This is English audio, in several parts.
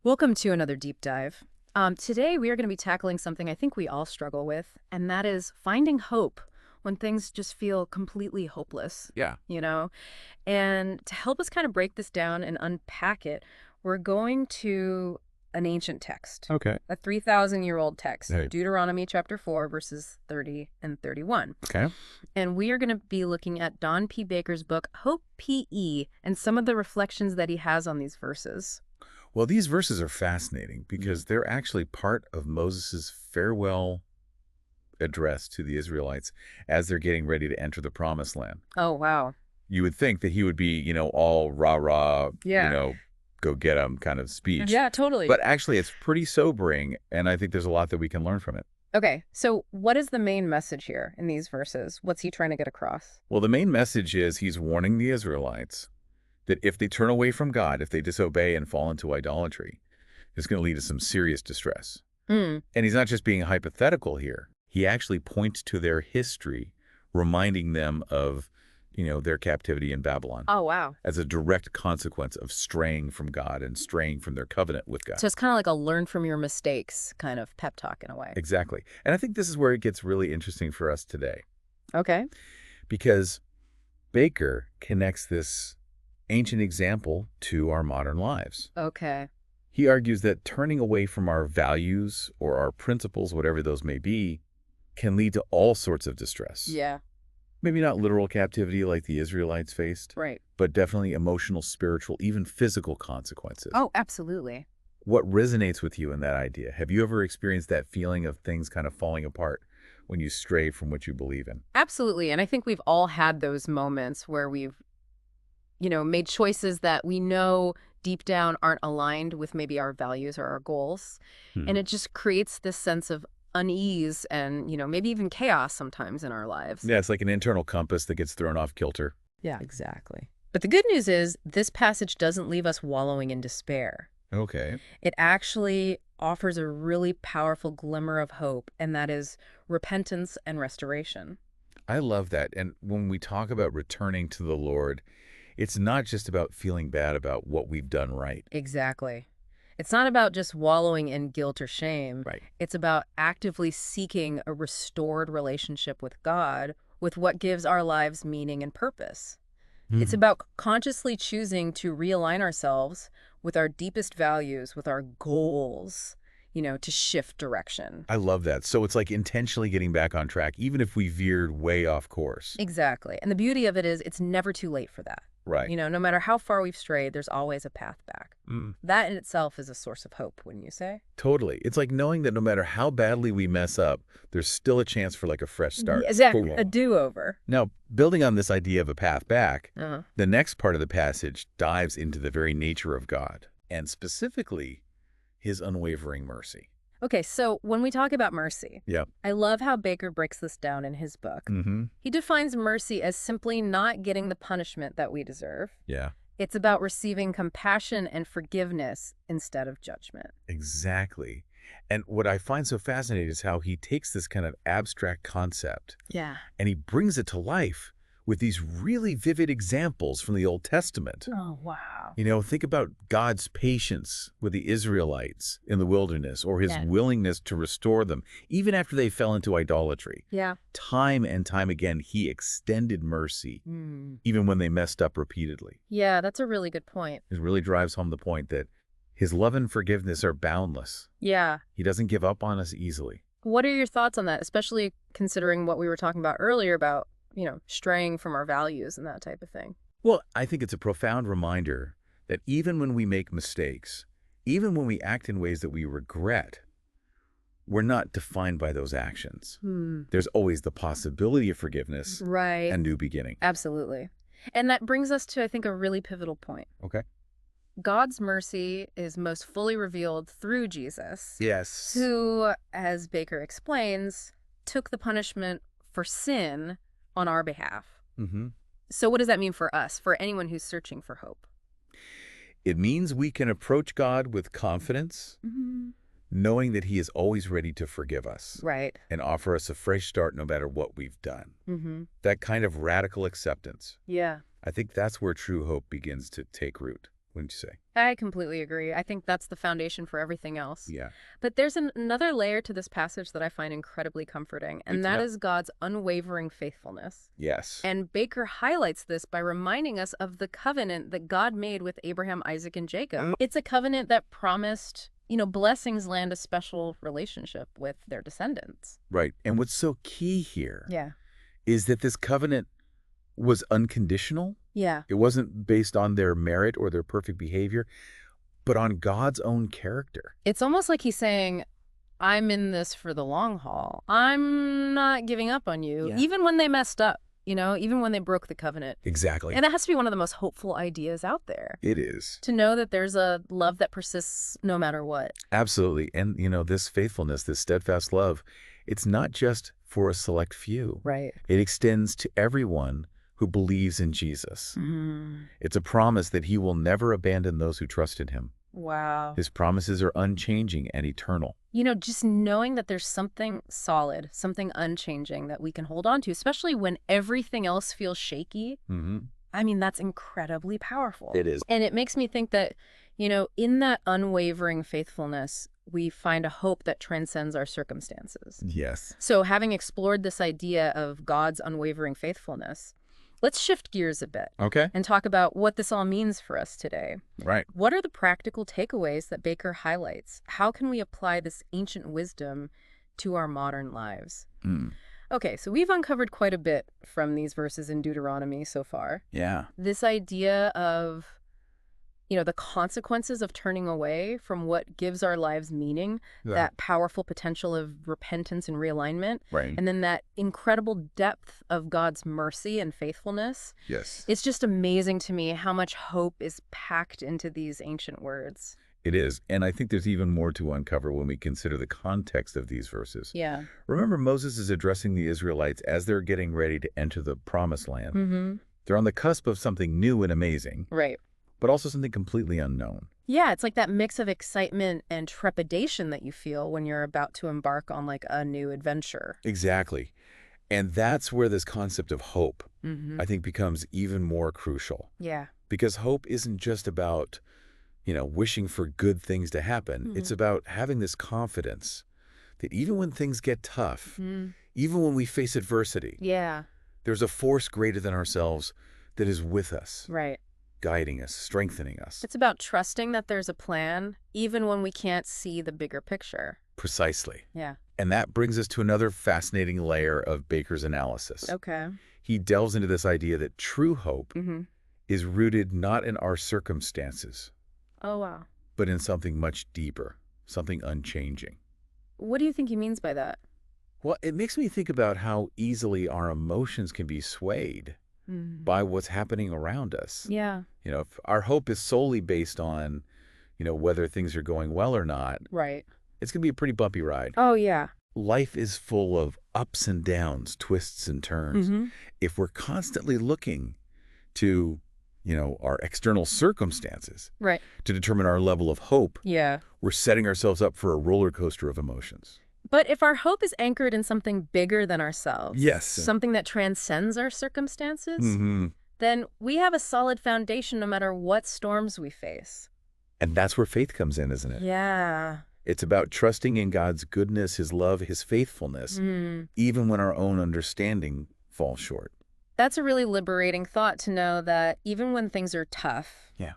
Welcome to another deep dive. Today, we are going to be tackling something I think we all struggle with, and that is finding hope when things just feel completely hopeless, Yeah. you know? And to help us kind of break this down and unpack it, we're going to an ancient text, Okay. a 3,000-year-old text, Hey. Deuteronomy chapter 4, verses 30 and 31. Okay. And we are going to be looking at Don P. Baker's book, Hope P.E., and some of the reflections that he has on these verses. Well, these verses are fascinating because they're actually part of Moses' farewell address to the Israelites as they're getting ready to enter the promised land. Oh, wow. You would think that he would be, all rah-rah, Yeah. go get 'em kind of speech. Yeah, totally. But actually, it's pretty sobering, and I think there's a lot that we can learn from it. Okay, so what is the main message here in these verses? What's he trying to get across? Well, the main message is he's warning the Israelites that if they turn away from God, if they disobey and fall into idolatry, it's going to lead to some serious distress. Mm. And he's not just being hypothetical here. He actually points to their history, reminding them of, their captivity in Babylon Oh, wow. as a direct consequence of straying from God and straying from their covenant with God. So it's kind of like a learn from your mistakes kind of pep talk in a way. Exactly. And I think this is where it gets really interesting for us today, Okay. because Baker connects this ancient example to our modern lives. Okay. He argues that turning away from our values or our principles, whatever those may be, can lead to all sorts of distress. Yeah, Maybe not literal captivity like the Israelites faced, right. but definitely emotional, spiritual, even physical consequences. Oh, absolutely. What resonates with you in that idea? Have you ever experienced that feeling of things kind of falling apart when you stray from what you believe in? Absolutely. And I think we've all had those moments where we've, made choices that we know deep down aren't aligned with maybe our values or our goals. Hmm. And it just creates this sense of unease and, maybe even chaos sometimes in our lives. Yeah, it's like an internal compass that gets thrown off kilter. Yeah, exactly. But the good news is this passage doesn't leave us wallowing in despair. Okay. It actually offers a really powerful glimmer of hope, and that is repentance and restoration. I love that. And when we talk about returning to the Lord, it's not just about feeling bad about what we've done right. Exactly. It's not about just wallowing in guilt or shame. Right. It's about actively seeking a restored relationship with God, with what gives our lives meaning and purpose. It's Mhm. about consciously choosing to realign ourselves with our deepest values, with our goals, to shift direction. I love that. So it's like intentionally getting back on track, even if we veered way off course. Exactly. And the beauty of it is it's never too late for that. Right. No matter how far we've strayed, there's always a path back. Mm. That in itself is a source of hope, wouldn't you say? Totally. It's like knowing that no matter how badly we mess up, there's still a chance for like a fresh start. Exactly. A do-over. Now, building on this idea of a path back, Uh-huh. the next part of the passage dives into the very nature of God, and specifically his unwavering mercy. Okay, so when we talk about mercy, Yeah. I love how Baker breaks this down in his book. Mm-hmm. He defines mercy as simply not getting the punishment that we deserve. Yeah. It's about receiving compassion and forgiveness instead of judgment. Exactly. And what I find so fascinating is how he takes this kind of abstract concept Yeah. and he brings it to life with these really vivid examples from the Old Testament. Oh, wow. Think about God's patience with the Israelites in the wilderness or his Yeah. willingness to restore them, even after they fell into idolatry. Yeah. Time and time again, he extended mercy, Mm. even when they messed up repeatedly. Yeah, that's a really good point. It really drives home the point that his love and forgiveness are boundless. Yeah. He doesn't give up on us easily. What are your thoughts on that, especially considering what we were talking about earlier about, straying from our values and that type of thing? Well, I think it's a profound reminder that even when we make mistakes, even when we act in ways that we regret, we're not defined by those actions. There's always the possibility of forgiveness Right. and new beginning. Absolutely. And that brings us to, I think, a really pivotal point. Okay. God's mercy is most fully revealed through Jesus, Yes. who, as Baker explains, took the punishment for sin on our behalf. Mm-hmm. So what does that mean for us, for anyone who's searching for hope? It means we can approach God with confidence, knowing that he is always ready to forgive us Right. and offer us a fresh start no matter what we've done. Mm-hmm. That kind of radical acceptance, Yeah. I think that's where true hope begins to take root. wouldn't you say? I completely agree. I think that's the foundation for everything else. Yeah. But there's another layer to this passage that I find incredibly comforting, Good and to that know. is God's unwavering faithfulness. Yes. And Baker highlights this by reminding us of the covenant that God made with Abraham, Isaac, and Jacob. It's a covenant that promised, blessings land a special relationship with their descendants. Right. And what's so key here Yeah. is that this covenant was unconditional. Yeah. It wasn't based on their merit or their perfect behavior, but on God's own character. It's almost like he's saying, I'm in this for the long haul. I'm not giving up on you, Yeah. even when they messed up, even when they broke the covenant. Exactly. And that has to be one of the most hopeful ideas out there. It is. To know that there's a love that persists no matter what. Absolutely. And, this faithfulness, this steadfast love, it's not just for a select few. Right. It extends to everyone who believes in Jesus. It's a promise that he will never abandon those who trust in him. Wow. His promises are unchanging and eternal. Just knowing that there's something solid, something unchanging that we can hold on to, especially when everything else feels shaky. I mean, that's incredibly powerful. It is. And it makes me think that, in that unwavering faithfulness, we find a hope that transcends our circumstances. Yes. So having explored this idea of God's unwavering faithfulness, let's shift gears a bit. Okay. And talk about what this all means for us today. Right. What are the practical takeaways that Baker highlights? How can we apply this ancient wisdom to our modern lives? Okay, so we've uncovered quite a bit from these verses in Deuteronomy so far. Yeah. This idea of, the consequences of turning away from what gives our lives meaning, that powerful potential of repentance and realignment, Right. and then that incredible depth of God's mercy and faithfulness. Yes. It's just amazing to me how much hope is packed into these ancient words. It is. And I think there's even more to uncover when we consider the context of these verses. Yeah. Remember, Moses is addressing the Israelites as they're getting ready to enter the promised land. They're on the cusp of something new and amazing. Right. But also something completely unknown. Yeah, it's like that mix of excitement and trepidation that you feel when you're about to embark on like a new adventure. Exactly. And that's where this concept of hope, I think, becomes even more crucial. Yeah. Because hope isn't just about, wishing for good things to happen. It's about having this confidence that even when things get tough, even when we face adversity, Yeah. there's a force greater than ourselves that is with us. Right. Guiding us, strengthening us. It's about trusting that there's a plan, even when we can't see the bigger picture. Precisely. Yeah. And that brings us to another fascinating layer of Baker's analysis. Okay. He delves into this idea that true hope is rooted not in our circumstances, Oh, wow. but in something much deeper, something unchanging. What do you think he means by that? Well, it makes me think about how easily our emotions can be swayed by what's happening around us. Yeah. If our hope is solely based on, whether things are going well or not, Right. it's going to be a pretty bumpy ride. Oh, yeah. Life is full of ups and downs, twists and turns. If we're constantly looking to, our external circumstances Right. to determine our level of hope, Yeah. we're setting ourselves up for a roller coaster of emotions. But if our hope is anchored in something bigger than ourselves, Yes. something that transcends our circumstances, Mm-hmm. then we have a solid foundation no matter what storms we face. And that's where faith comes in, isn't it? Yeah. It's about trusting in God's goodness, his love, his faithfulness, even when our own understanding falls short. That's a really liberating thought to know that even when things are tough, Yeah.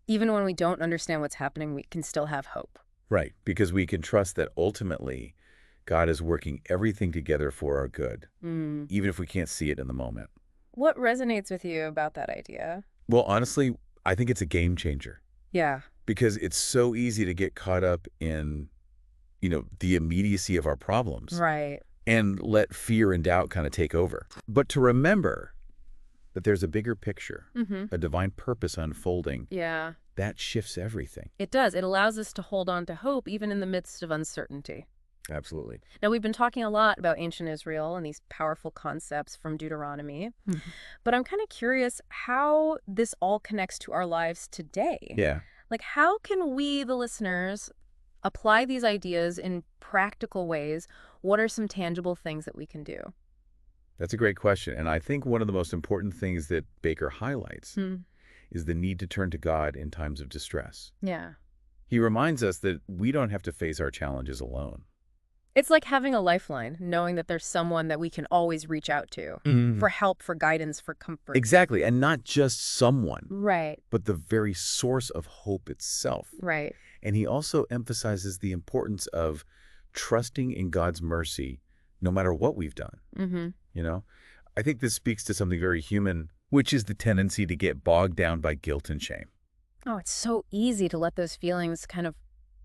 even when we don't understand what's happening, we can still have hope. Right, because we can trust that ultimately God is working everything together for our good, even if we can't see it in the moment. What resonates with you about that idea? Well, honestly, I think it's a game changer Yeah. because it's so easy to get caught up in, the immediacy of our problems Right. and let fear and doubt kind of take over. But to remember that there's a bigger picture, a divine purpose unfolding, Yeah. that shifts everything. It does. It allows us to hold on to hope even in the midst of uncertainty. Absolutely. Now, we've been talking a lot about ancient Israel and these powerful concepts from Deuteronomy, but I'm kind of curious how this all connects to our lives today. Yeah. Like, how can we, the listeners, apply these ideas in practical ways? What are some tangible things that we can do? That's a great question. And I think one of the most important things that Baker highlights is the need to turn to God in times of distress. Yeah. He reminds us that we don't have to face our challenges alone. It's like having a lifeline, knowing that there's someone that we can always reach out to for help, for guidance, for comfort. Exactly, and not just someone, Right. but the very source of hope itself. Right. And he also emphasizes the importance of trusting in God's mercy no matter what we've done. You know, I think this speaks to something very human, which is the tendency to get bogged down by guilt and shame. Oh, it's so easy to let those feelings kind of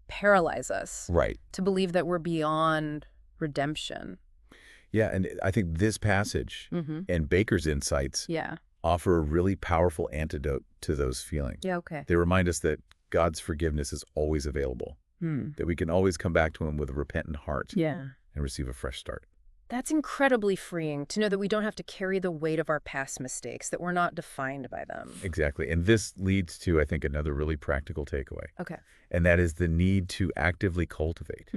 paralyze us. Right. To believe that we're beyond redemption. Yeah, and I think this passage and Baker's insights Yeah. offer a really powerful antidote to those feelings. Yeah, okay. They remind us that God's forgiveness is always available, that we can always come back to him with a repentant heart Yeah. and receive a fresh start. That's incredibly freeing to know that we don't have to carry the weight of our past mistakes, that we're not defined by them. Exactly. And this leads to, I think, another really practical takeaway. Okay. And that is the need to actively cultivate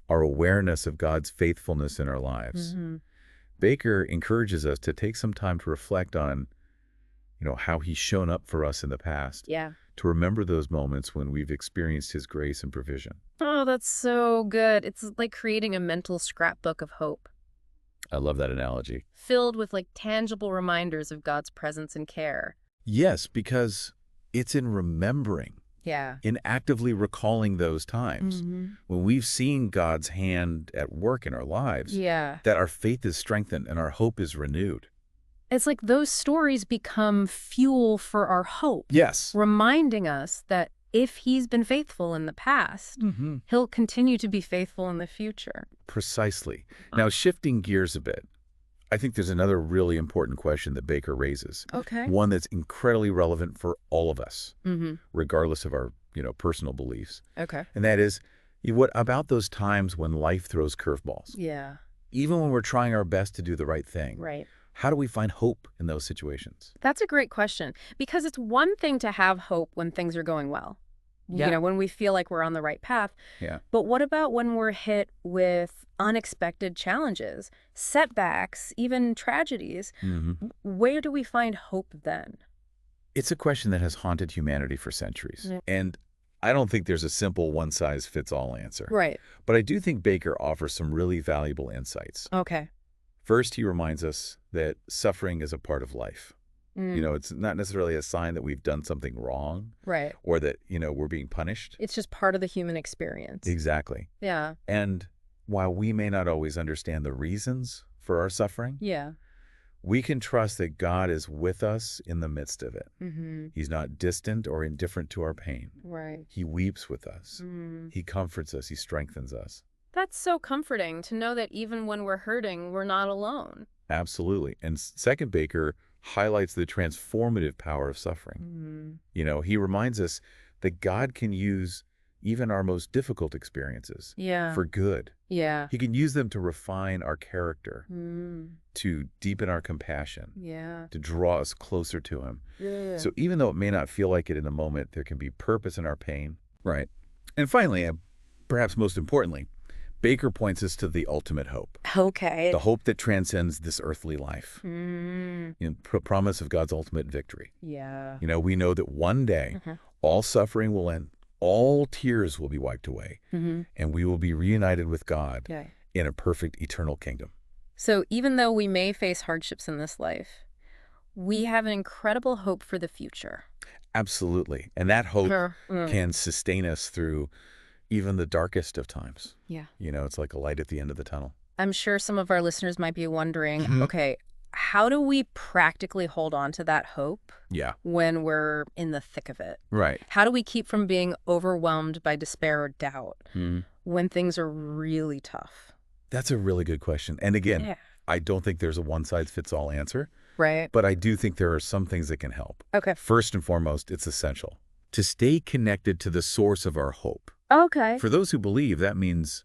our awareness of God's faithfulness in our lives. Baker encourages us to take some time to reflect on, how he's shown up for us in the past. Yeah. To remember those moments when we've experienced his grace and provision. Oh, that's so good. It's like creating a mental scrapbook of hope. I love that analogy. Filled with like tangible reminders of God's presence and care. Yes, because it's in remembering, Yeah. in actively recalling those times when we've seen God's hand at work in our lives, Yeah. that our faith is strengthened and our hope is renewed. It's like those stories become fuel for our hope. Yes. Reminding us that if he's been faithful in the past, he'll continue to be faithful in the future. Precisely. Now, shifting gears a bit, I think there's another really important question that Baker raises. Okay. One that's incredibly relevant for all of us, regardless of our, personal beliefs. Okay. And that is, what about those times when life throws curveballs? Yeah. Even when we're trying our best to do the right thing. Right. How do we find hope in those situations? That's a great question, because it's one thing to have hope when things are going well. Yeah. When we feel like we're on the right path. Yeah. But what about when we're hit with unexpected challenges, setbacks, even tragedies? Where do we find hope then? It's a question that has haunted humanity for centuries. Yeah. And I don't think there's a simple one-size-fits-all answer. Right. But I do think Baker offers some really valuable insights. Okay. First, he reminds us that suffering is a part of life. It's not necessarily a sign that we've done something wrong. Right. Or that, we're being punished. It's just part of the human experience. Exactly. Yeah. And while we may not always understand the reasons for our suffering, Yeah. we can trust that God is with us in the midst of it. Mm-hmm. He's not distant or indifferent to our pain. Right. He weeps with us. He comforts us. He strengthens us. That's so comforting to know that even when we're hurting, we're not alone. Absolutely. And second, Baker highlights the transformative power of suffering. He reminds us that God can use even our most difficult experiences for good. Yeah. He can use them to refine our character, to deepen our compassion, to draw us closer to him. Yeah. So even though it may not feel like it in the moment, there can be purpose in our pain. Right. And finally, and perhaps most importantly, Baker points us to the ultimate hope. Okay. The hope that transcends this earthly life. Promise of God's ultimate victory. Yeah. We know that one day all suffering will end, all tears will be wiped away, and we will be reunited with God in a perfect eternal kingdom. So even though we may face hardships in this life, we have an incredible hope for the future. Absolutely. And that hope can sustain us through even the darkest of times. Yeah. It's like a light at the end of the tunnel. I'm sure some of our listeners might be wondering, okay, how do we practically hold on to that hope when we're in the thick of it? Right. How do we keep from being overwhelmed by despair or doubt when things are really tough? That's a really good question. And again, I don't think there's a one-size-fits-all answer. Right. But I do think there are some things that can help. Okay. First and foremost, it's essential to stay connected to the source of our hope. Okay. For those who believe, that means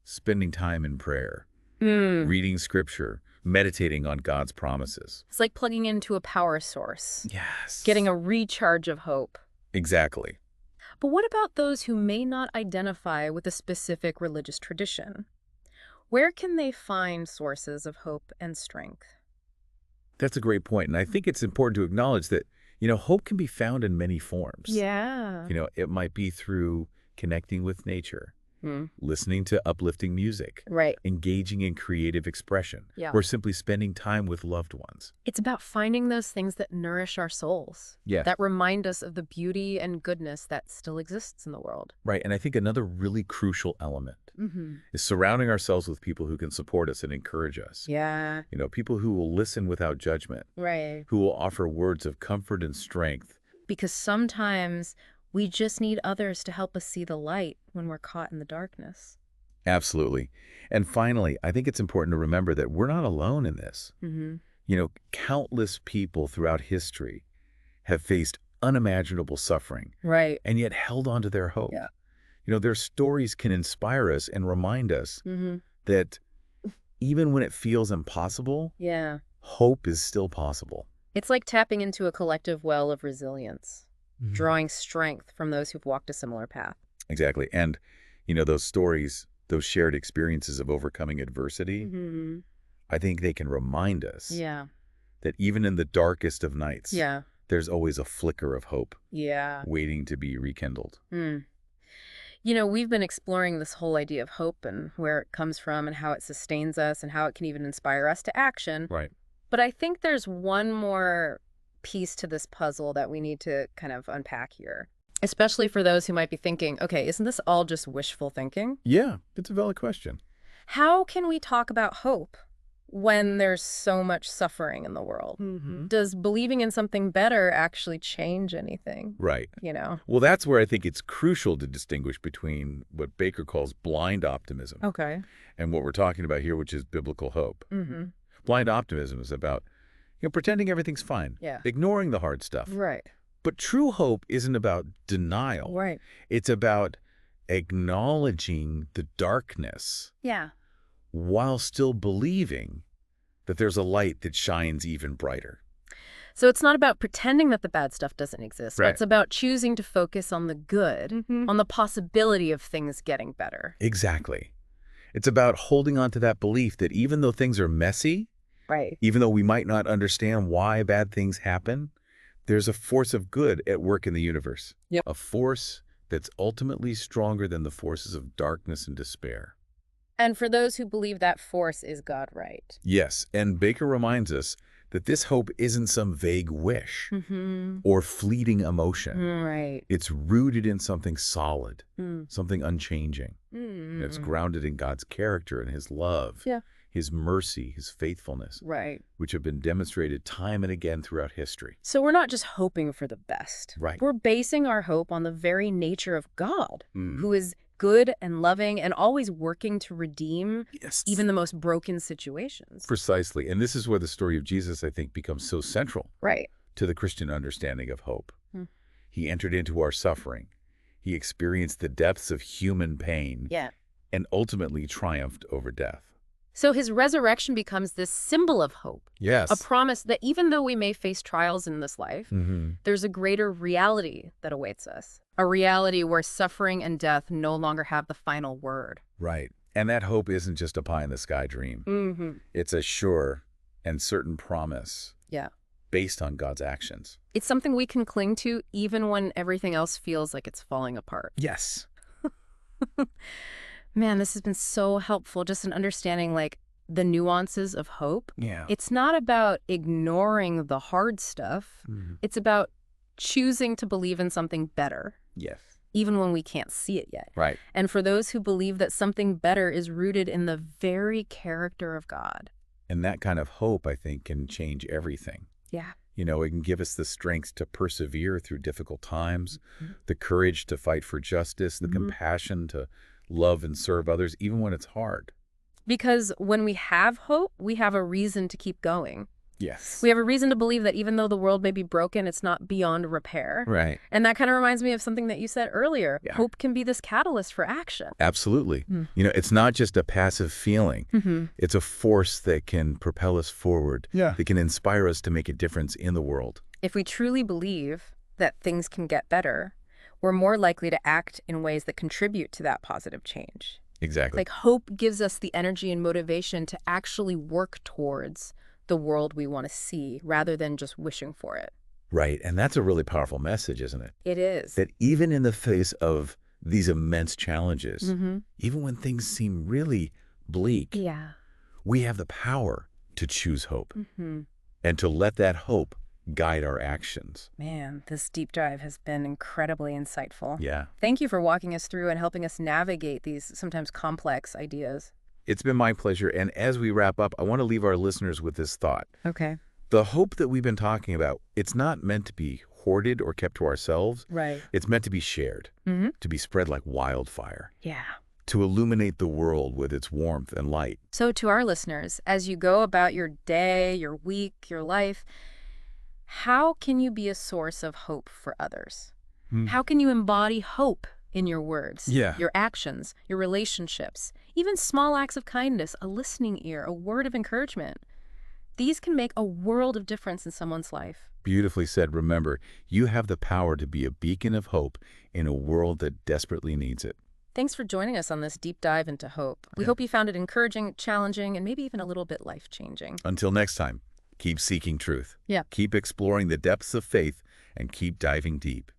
spending time in prayer, reading scripture, meditating on God's promises. It's like plugging into a power source. Yes. Getting a recharge of hope. Exactly. But what about those who may not identify with a specific religious tradition? Where can they find sources of hope and strength? That's a great point. And I think it's important to acknowledge that Hope can be found in many forms. Yeah. It might be through connecting with nature, Hmm. listening to uplifting music, Right. engaging in creative expression, Yeah. or simply spending time with loved ones. It's about finding those things that nourish our souls, Yes. that remind us of the beauty and goodness that still exists in the world. Right. And I think another really crucial element Mm-hmm. is surrounding ourselves with people who can support us and encourage us. Yeah. People who will listen without judgment, Right. who will offer words of comfort and strength. Because sometimes we just need others to help us see the light when we're caught in the darkness. Absolutely. And finally, I think it's important to remember that we're not alone in this. Mm-hmm. Countless people throughout history have faced unimaginable suffering Right. and yet held on to their hope. Yeah. Their stories can inspire us and remind us Mm-hmm. that even when it feels impossible, Yeah. hope is still possible. It's like tapping into a collective well of resilience, drawing strength from those who've walked a similar path. Exactly. And, those stories, those shared experiences of overcoming adversity, Mm-hmm. I think they can remind us Yeah. that even in the darkest of nights, Yeah. there's always a flicker of hope Yeah. waiting to be rekindled. Mm. We've been exploring this whole idea of hope and where it comes from and how it sustains us and how it can even inspire us to action. Right. But I think there's one more piece to this puzzle that we need to kind of unpack here, especially for those who might be thinking, okay, isn't this all just wishful thinking? Yeah, it's a valid question. How can we talk about hope when there's so much suffering in the world? Mm-hmm. Does believing in something better actually change anything? Right. You know? Well, that's where I think it's crucial to distinguish between what Baker calls blind optimism Okay. and what we're talking about here, which is biblical hope. Mm-hmm. Blind optimism is about, pretending everything's fine, Yeah. ignoring the hard stuff. Right. But true hope isn't about denial. Right. It's about acknowledging the darkness Yeah. while still believing that there's a light that shines even brighter. So it's not about pretending that the bad stuff doesn't exist. Right. It's about choosing to focus on the good, on the possibility of things getting better. Exactly. It's about holding on to that belief that even though things are messy, Right. even though we might not understand why bad things happen, there's a force of good at work in the universe. Yep. A force that's ultimately stronger than the forces of darkness and despair. And for those who believe that force is God, right? Yes, and Baker reminds us that this hope isn't some vague wish Mm-hmm. or fleeting emotion. Right. It's rooted in something solid, Mm. something unchanging. Mm. It's grounded in God's character and his love, Yeah. his mercy, his faithfulness, Right. which have been demonstrated time and again throughout history. So we're not just hoping for the best. Right. We're basing our hope on the very nature of God, Mm. who is good and loving and always working to redeem Yes. even the most broken situations. Precisely. And this is where the story of Jesus, I think, becomes so central Right. to the Christian understanding of hope. Hmm. He entered into our suffering. He experienced the depths of human pain Yeah. and ultimately triumphed over death. So his resurrection becomes this symbol of hope, Yes. a promise that even though we may face trials in this life, Mm-hmm. there's a greater reality that awaits us, a reality where suffering and death no longer have the final word. Right. And that hope isn't just a pie-in-the-sky dream. Mm-hmm. It's a sure and certain promise. Yeah. Based on God's actions. It's something we can cling to even when everything else feels like it's falling apart. Yes. Man, this has been so helpful just in understanding the nuances of hope. Yeah. It's not about ignoring the hard stuff. Mhm. It's about choosing to believe in something better, Yes. even when we can't see it yet. Right. And for those who believe that something better is rooted in the very character of God. And that kind of hope, I think, can change everything. Yeah. It can give us the strength to persevere through difficult times, Mm-hmm. the courage to fight for justice, the compassion to love and serve others, even when it's hard. Because when we have hope, we have a reason to keep going. Yes. We have a reason to believe that even though the world may be broken, it's not beyond repair. Right. And that kind of reminds me of something that you said earlier. Yeah. Hope can be this catalyst for action. Absolutely. Mm. It's not just a passive feeling. Mm-hmm. It's a force that can propel us forward, Yeah. that can inspire us to make a difference in the world. If we truly believe that things can get better, we're more likely to act in ways that contribute to that positive change. Exactly. Hope gives us the energy and motivation to actually work towards the world we want to see rather than just wishing for it. Right, and that's a really powerful message, isn't it? It is. That even in the face of these immense challenges, Mm-hmm. even when things seem really bleak, Yeah. we have the power to choose hope Mm-hmm. and to let that hope guide our actions. Man, this deep dive has been incredibly insightful. Yeah. Thank you for walking us through and helping us navigate these sometimes complex ideas. It's been my pleasure, and as we wrap up, I want to leave our listeners with this thought. Okay. The hope that we've been talking about, it's not meant to be hoarded or kept to ourselves. Right. It's meant to be shared, Mm-hmm. to be spread like wildfire, Yeah. to illuminate the world with its warmth and light. So to our listeners, as you go about your day, your week, your life, how can you be a source of hope for others? How can you embody hope in your words, Yeah. your actions, your relationships, even small acts of kindness, a listening ear, a word of encouragement? These can make a world of difference in someone's life. Beautifully said. Remember, you have the power to be a beacon of hope in a world that desperately needs it. Thanks for joining us on this deep dive into hope. We hope you found it encouraging, challenging, and maybe even a little bit life-changing. Until next time, keep seeking truth. Yeah. Keep exploring the depths of faith and keep diving deep.